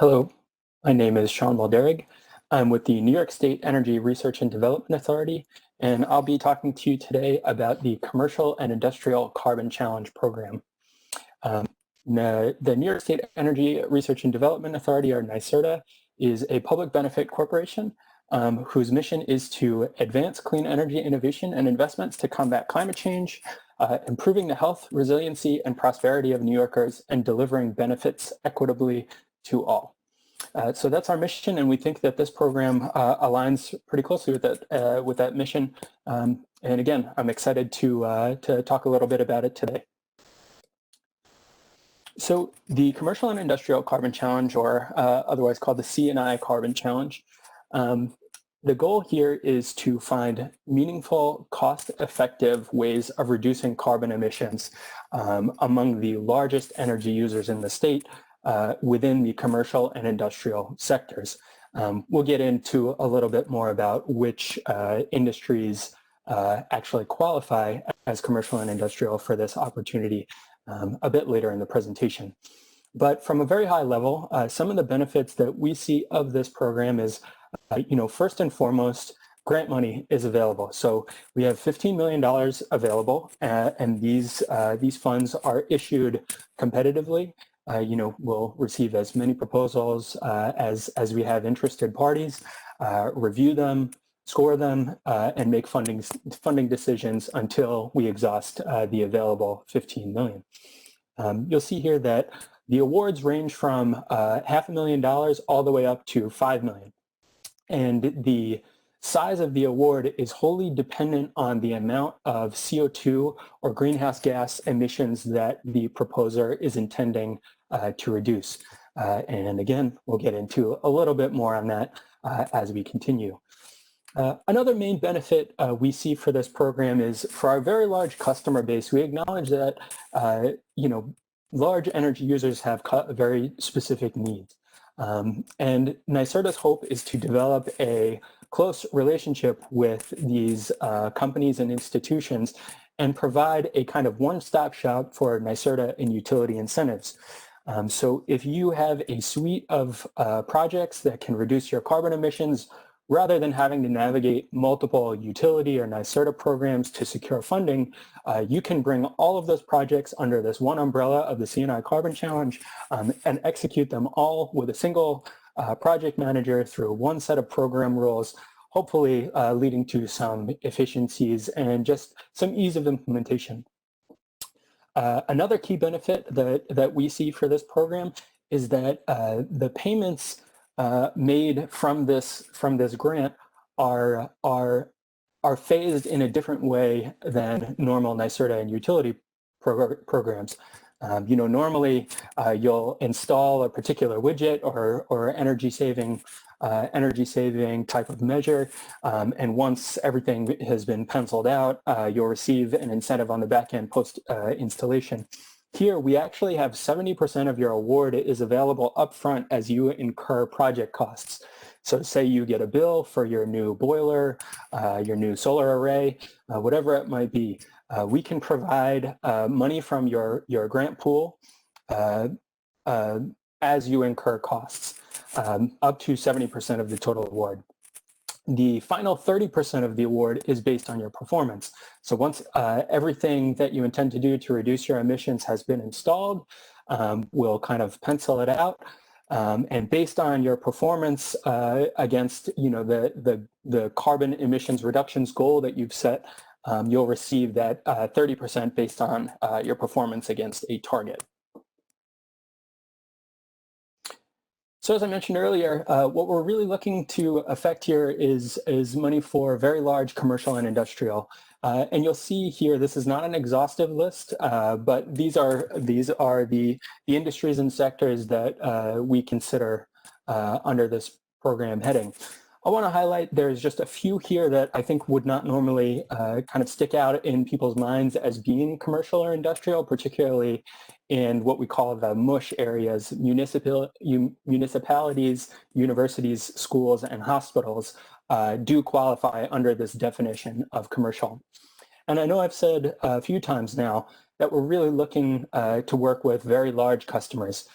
Hello, my name is Sean Walderig. I'm with the New York State Energy Research and Development Authority, and I'll be talking to you today about the Commercial and Industrial Carbon Challenge Program. Um, the New York State Energy Research and Development Authority, or NYSERDA, is a public benefit corporation whose mission is to advance clean energy innovation and investments to combat climate change, improving the health, resiliency, and prosperity of New Yorkers, and delivering benefits equitably to all. So that's our mission, and we think that this program aligns pretty closely with that mission. And again, I'm excited to talk a little bit about it today. So the Commercial and Industrial Carbon Challenge, or otherwise called the C&I Carbon Challenge, the goal here is to find meaningful, cost-effective ways of reducing carbon emissions among the largest energy users in the state within the commercial and industrial sectors. We'll get into a little bit more about which industries actually qualify as commercial and industrial for this opportunity a bit later in the presentation. But from a very high level, some of the benefits that we see of this program is, first and foremost, grant money is available. So we have $15 million available, and these funds are issued competitively. We'll receive as many proposals as we have interested parties, review them, score them, and make funding decisions until we exhaust the available $15 million. You'll see here that the awards range from $500,000 all the way up to $5 million. And the size of the award is wholly dependent on the amount of CO2 or greenhouse gas emissions that the proposer is intending to reduce. And again, we'll get into a little bit more on that as we continue. Another main benefit we see for this program is for our very large customer base, we acknowledge that, large energy users have very specific needs. And NYSERDA's hope is to develop a close relationship with these companies and institutions and provide a kind of one-stop shop for NYSERDA and utility incentives. So if you have a suite of projects that can reduce your carbon emissions, rather than having to navigate multiple utility or NYSERDA programs to secure funding, you can bring all of those projects under this one umbrella of the C&I Carbon Challenge and execute them all with a single project manager through one set of program rules, hopefully leading to some efficiencies and just some ease of implementation. Another key benefit that we see for this program is that the payments made from this grant are phased in a different way than normal NYSERDA and utility programs. Normally you'll install a particular widget or energy saving type of measure, and once everything has been penciled out, you'll receive an incentive on the back end post installation. Here, we actually have 70% of your award is available upfront as you incur project costs. So say you get a bill for your new boiler, your new solar array, whatever it might be. We can provide money from your grant pool as you incur costs, up to 70% of the total award. The final 30% of the award is based on your performance. So once everything that you intend to do to reduce your emissions has been installed, we'll kind of pencil it out. And based on your performance against the carbon emissions reductions goal that you've set, you'll receive that 30% based on your performance against a target. So as I mentioned earlier, what we're really looking to affect here is money for very large commercial and industrial. And you'll see here, this is not an exhaustive list, but these are the industries and sectors that we consider under this program heading. I want to highlight there's just a few here that I think would not normally kind of stick out in people's minds as being commercial or industrial, particularly in what we call the MUSH areas: municipalities, universities, schools, and hospitals do qualify under this definition of commercial. And I know I've said a few times now that we're really looking to work with very large customers.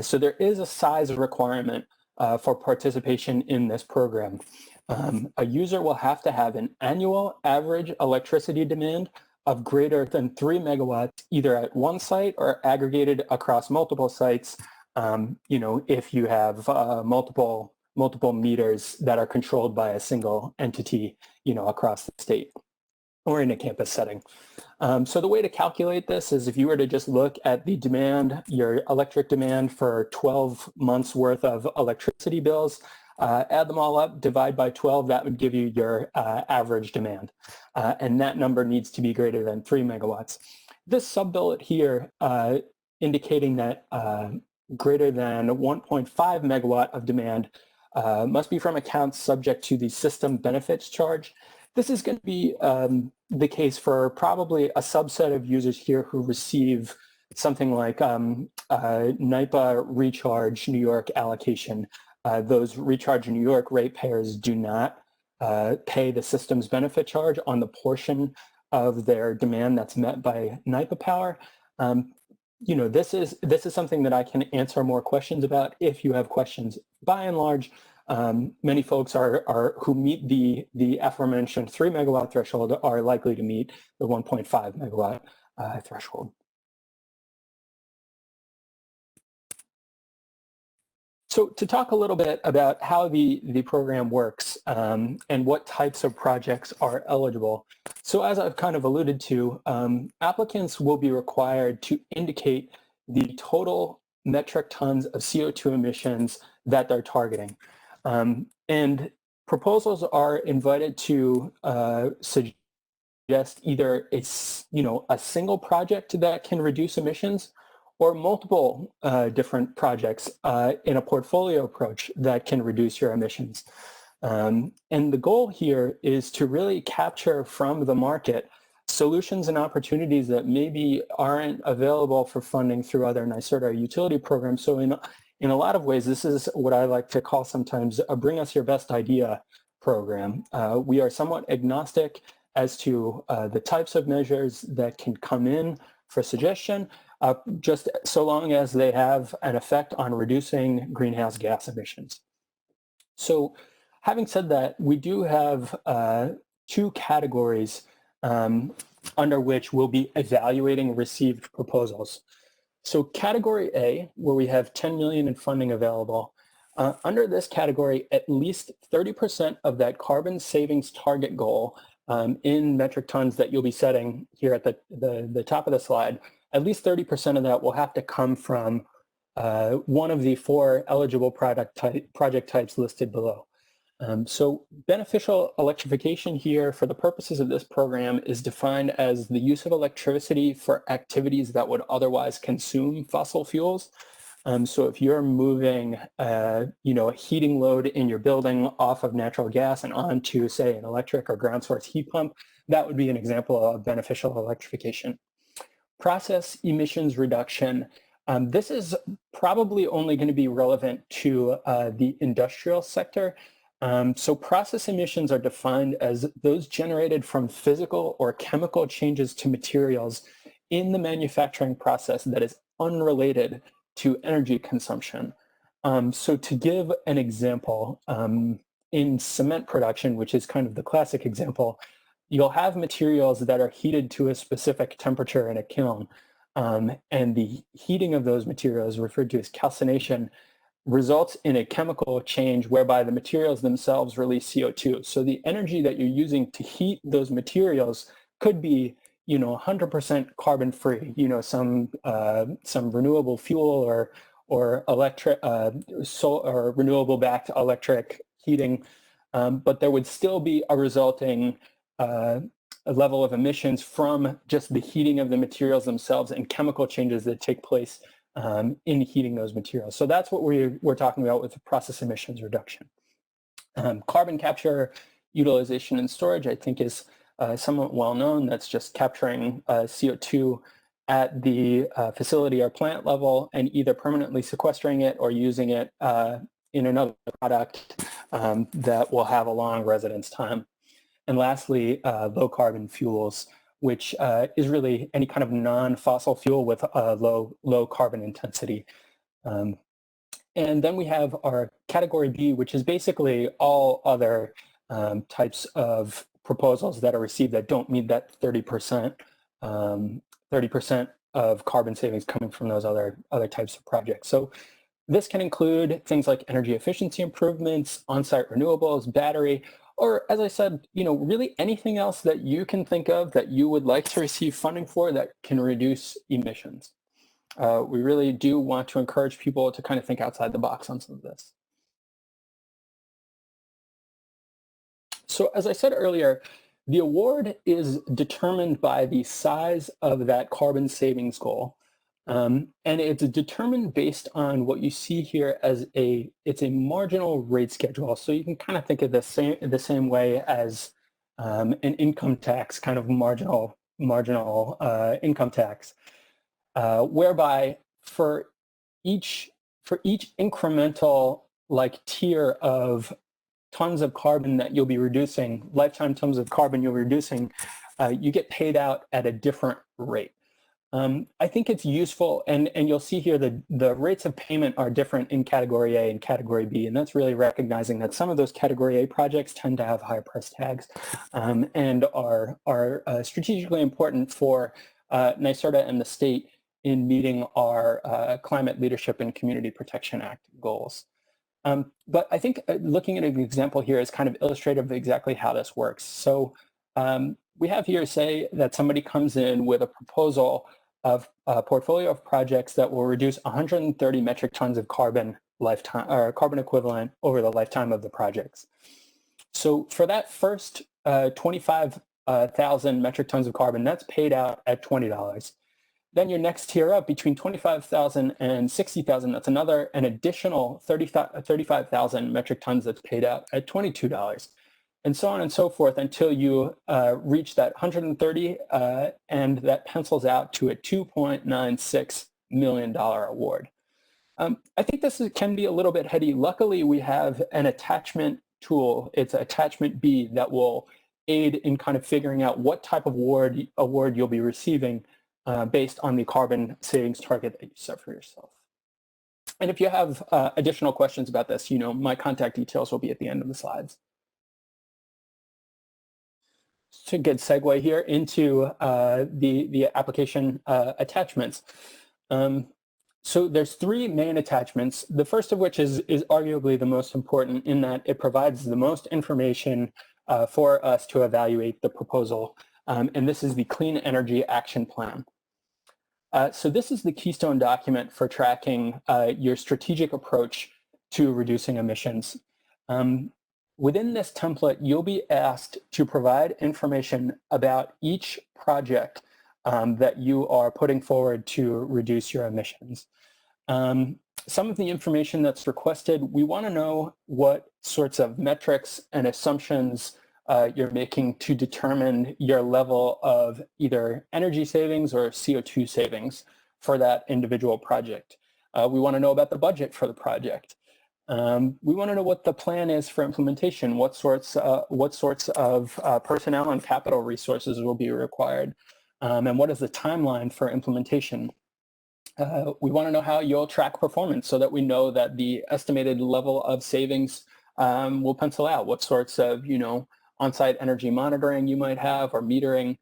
So there is a size requirement for participation in this program. A user will have to have an annual average electricity demand of greater than 3 megawatts, either at one site or aggregated across multiple sites. If you have multiple meters that are controlled by a single entity, across the state or in a campus setting. So the way to calculate this is if you were to just look at the demand, your electric demand for 12 months worth of electricity bills, add them all up, divide by 12, that would give you your average demand. And that number needs to be greater than 3 megawatts. This sub-bullet here indicating that greater than 1.5 megawatt of demand must be from accounts subject to the system benefits charge. This is going to be the case for probably a subset of users here who receive something like NYPA Recharge New York allocation. Those Recharge New York ratepayers do not pay the system's benefit charge on the portion of their demand that's met by NYPA power. This is something that I can answer more questions about if you have questions. By and large, many folks who meet the aforementioned 3 megawatt threshold are likely to meet the 1.5 megawatt threshold. So to talk a little bit about how the program works and what types of projects are eligible. So as I've kind of alluded to, applicants will be required to indicate the total metric tons of CO2 emissions that they're targeting. And proposals are invited to suggest either a single project that can reduce emissions or multiple different projects in a portfolio approach that can reduce your emissions. And the goal here is to really capture from the market solutions and opportunities that maybe aren't available for funding through other NYSERDA utility programs. So in a lot of ways, this is what I like to call sometimes a bring us your best idea program. We are somewhat agnostic as to the types of measures that can come in for suggestion, just so long as they have an effect on reducing greenhouse gas emissions. So having said that, we do have two categories under which we'll be evaluating received proposals. So category A, where we have 10 million in funding available, under this category, at least 30% of that carbon savings target goal in metric tons that you'll be setting here at the top of the slide, at least 30% of that will have to come from one of the 4 eligible project types listed below. So beneficial electrification here for the purposes of this program is defined as the use of electricity for activities that would otherwise consume fossil fuels. So if you're moving a heating load in your building off of natural gas and onto, say, an electric or ground source heat pump, that would be an example of beneficial electrification. Process emissions reduction. This is probably only going to be relevant to the industrial sector. So process emissions are defined as those generated from physical or chemical changes to materials in the manufacturing process that is unrelated to energy consumption. So to give an example, in cement production, which is kind of the classic example, you'll have materials that are heated to a specific temperature in a kiln. And the heating of those materials, referred to as calcination, results in a chemical change whereby the materials themselves release CO2. So the energy that you're using to heat those materials could be 100% carbon free, some renewable fuel or electric or renewable backed electric heating, but there would still be a resulting a level of emissions from just the heating of the materials themselves and chemical changes that take place in heating those materials. So that's what we're talking about with the process emissions reduction. Carbon capture, utilization, and storage, I think, is somewhat well known. That's just capturing CO2 at the facility or plant level and either permanently sequestering it or using it in another product that will have a long residence time. And lastly, low carbon fuels, which is really any kind of non-fossil fuel with a low carbon intensity. And then we have our category B, which is basically all other types of proposals that are received that don't meet that 30% of carbon savings coming from those other types of projects. So this can include things like energy efficiency improvements, on-site renewables, battery, or as I said, really anything else that you can think of that you would like to receive funding for that can reduce emissions. We really do want to encourage people to kind of think outside the box on some of this. So as I said earlier, the award is determined by the size of that carbon savings goal. And it's determined based on what you see here as it's a marginal rate schedule. So you can kind of think of the same way as an income tax, kind of marginal income tax, whereby for each incremental tier of tons of carbon that you'll be reducing, lifetime tons of carbon you'll be reducing, you get paid out at a different rate. I think it's useful, and you'll see here the rates of payment are different in Category A and Category B, and that's really recognizing that some of those Category A projects tend to have higher price tags and are strategically important for NYSERDA and the state in meeting our Climate Leadership and Community Protection Act goals. But I think looking at an example here is kind of illustrative of exactly how this works. So we have here, say, that somebody comes in with a proposal of a portfolio of projects that will reduce 130 metric tons of carbon equivalent over the lifetime of the projects. So for that first 25,000 metric tons of carbon, that's paid out at $20. Then your next tier up between 25,000 and 60,000, that's an additional 35,000 metric tons that's paid out at $22. And so on and so forth until you reach that 130, and that pencils out to a $2.96 million award. I think this can be a little bit heady. Luckily, we have an attachment tool. It's attachment B that will aid in kind of figuring out what type of award you'll be receiving based on the carbon savings target that you set for yourself. And if you have additional questions about this, my contact details will be at the end of the slides. It's a good segue here into the application attachments. So there's three main attachments, the first of which is arguably the most important in that it provides the most information for us to evaluate the proposal. And this is the Clean Energy Action Plan. So this is the keystone document for tracking your strategic approach to reducing emissions. Within this template, you'll be asked to provide information about each project that you are putting forward to reduce your emissions. Some of the information that's requested, we want to know what sorts of metrics and assumptions you're making to determine your level of either energy savings or CO2 savings for that individual project. We want to know about the budget for the project. We want to know what the plan is for implementation, what sorts of personnel and capital resources will be required, and what is the timeline for implementation. We want to know how you'll track performance so that we know that the estimated level of savings will pencil out, what sorts of on-site energy monitoring you might have or metering,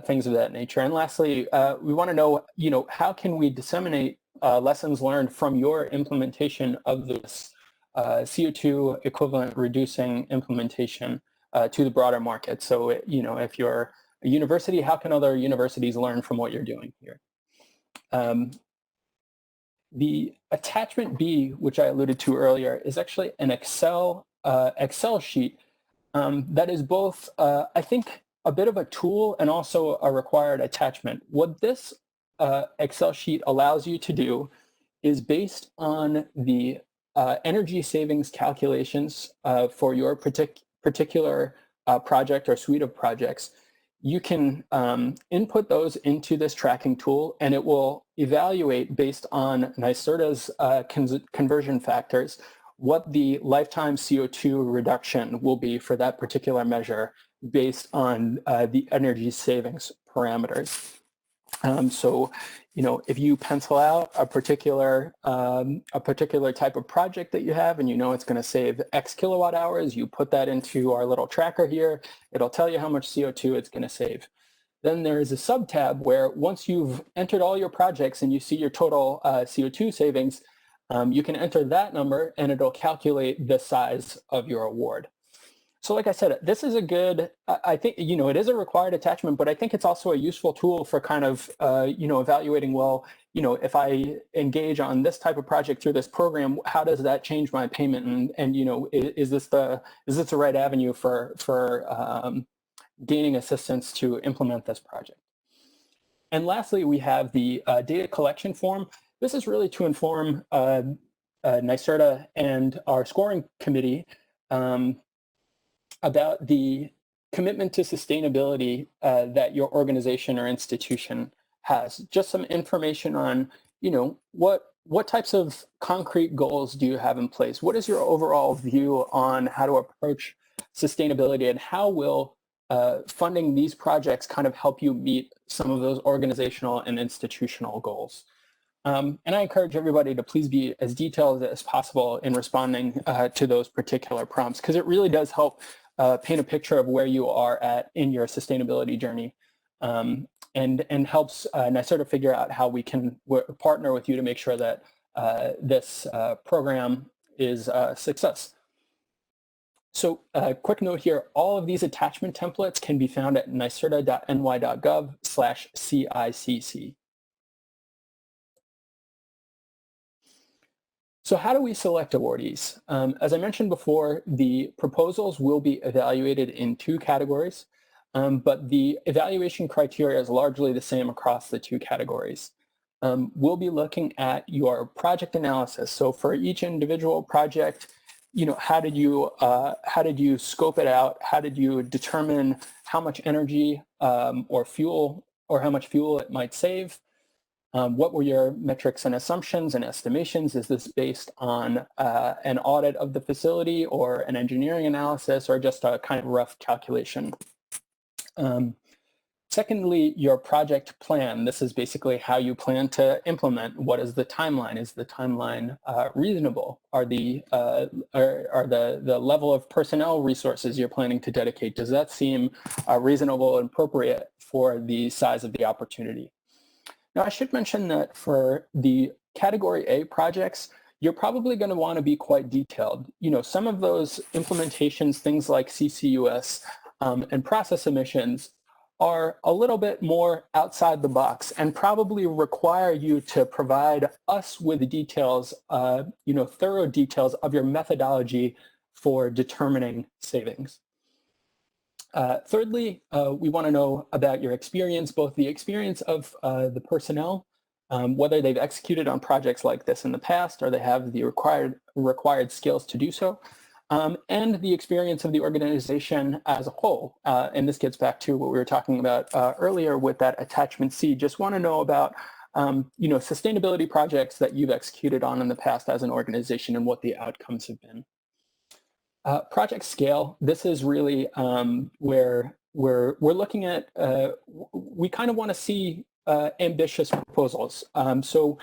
things of that nature. And lastly, we want to know, how can we disseminate lessons learned from your implementation of this CO2 equivalent reducing implementation to the broader market. So, if you're a university, how can other universities learn from what you're doing here? The attachment B, which I alluded to earlier, is actually an Excel sheet that is both, I think, a bit of a tool and also a required attachment. What this Excel sheet allows you to do is based on the energy savings calculations for your particular project or suite of projects. You can input those into this tracking tool, and it will evaluate based on NYSERDA's conversion factors what the lifetime CO2 reduction will be for that particular measure based on the energy savings parameters. So, if you pencil out a particular type of project that you have, and it's going to save X kilowatt hours, you put that into our little tracker here. It'll tell you how much CO2 it's going to save. Then there is a sub-tab where once you've entered all your projects and you see your total CO2 savings, you can enter that number and it'll calculate the size of your award. So like I said, this is a good, I think, it is a required attachment, but I think it's also a useful tool for kind of, evaluating, well, if I engage on this type of project through this program, how does that change my payment? And is this the right avenue for gaining assistance to implement this project? And lastly, we have the data collection form. This is really to inform NYSERDA and our scoring committee about the commitment to sustainability that your organization or institution has. Just some information on, what types of concrete goals do you have in place? What is your overall view on how to approach sustainability, and how will funding these projects kind of help you meet some of those organizational and institutional goals? And I encourage everybody to please be as detailed as possible in responding to those particular prompts, because it really does help paint a picture of where you are at in your sustainability journey, and helps NYSERDA figure out how we can partner with you to make sure that this program is a success. So quick note here, all of these attachment templates can be found at nyserda.ny.gov/CICC. So how do we select awardees? As I mentioned before, the proposals will be evaluated in 2 categories, but the evaluation criteria is largely the same across the 2 categories. We'll be looking at your project analysis. So for each individual project, how did you scope it out? How did you determine how much energy or fuel, or how much fuel it might save? What were your metrics and assumptions and estimations? Is this based on an audit of the facility, or an engineering analysis, or just a kind of rough calculation? Secondly, your project plan. This is basically how you plan to implement. What is the timeline? Is the timeline reasonable? Are the level of personnel resources you're planning to dedicate, does that seem reasonable and appropriate for the size of the opportunity? Now, I should mention that for the Category A projects, you're probably going to want to be quite detailed. Some of those implementations, things like CCUS and process emissions, are a little bit more outside the box and probably require you to provide us with details, thorough details of your methodology for determining savings. Thirdly, we want to know about your experience, both the experience of the personnel, whether they've executed on projects like this in the past, or they have the required skills to do so, and the experience of the organization as a whole. And this gets back to what we were talking about earlier with that attachment C. Just want to know about sustainability projects that you've executed on in the past as an organization and what the outcomes have been. Project scale, this is really where we're looking at, we kind of want to see ambitious proposals. So,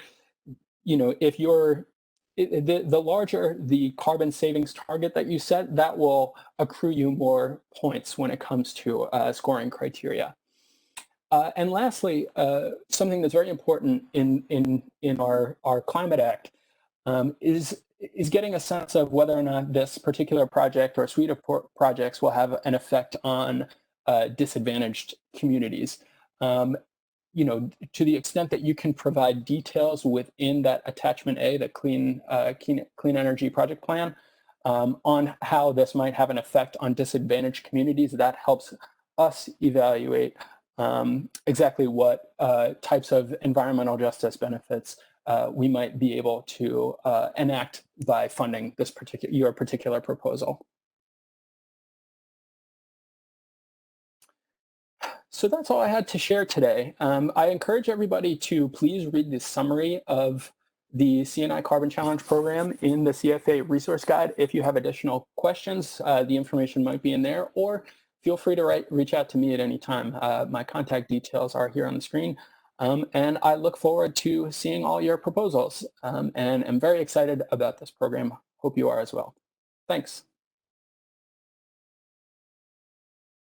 if you're, the larger the carbon savings target that you set, that will accrue you more points when it comes to scoring criteria. And lastly, something that's very important in our Climate Act is getting a sense of whether or not this particular project or suite of projects will have an effect on disadvantaged communities. To the extent that you can provide details within that attachment A, the clean energy project plan, on how this might have an effect on disadvantaged communities, that helps us evaluate exactly what types of environmental justice benefits we might be able to enact by funding this your particular proposal. So that's all I had to share today. I encourage everybody to please read the summary of the CNI Carbon Challenge program in the CFA resource guide. If you have additional questions, the information might be in there, or feel free to reach out to me at any time. My contact details are here on the screen. And I look forward to seeing all your proposals, and I'm very excited about this program. Hope you are as well. Thanks.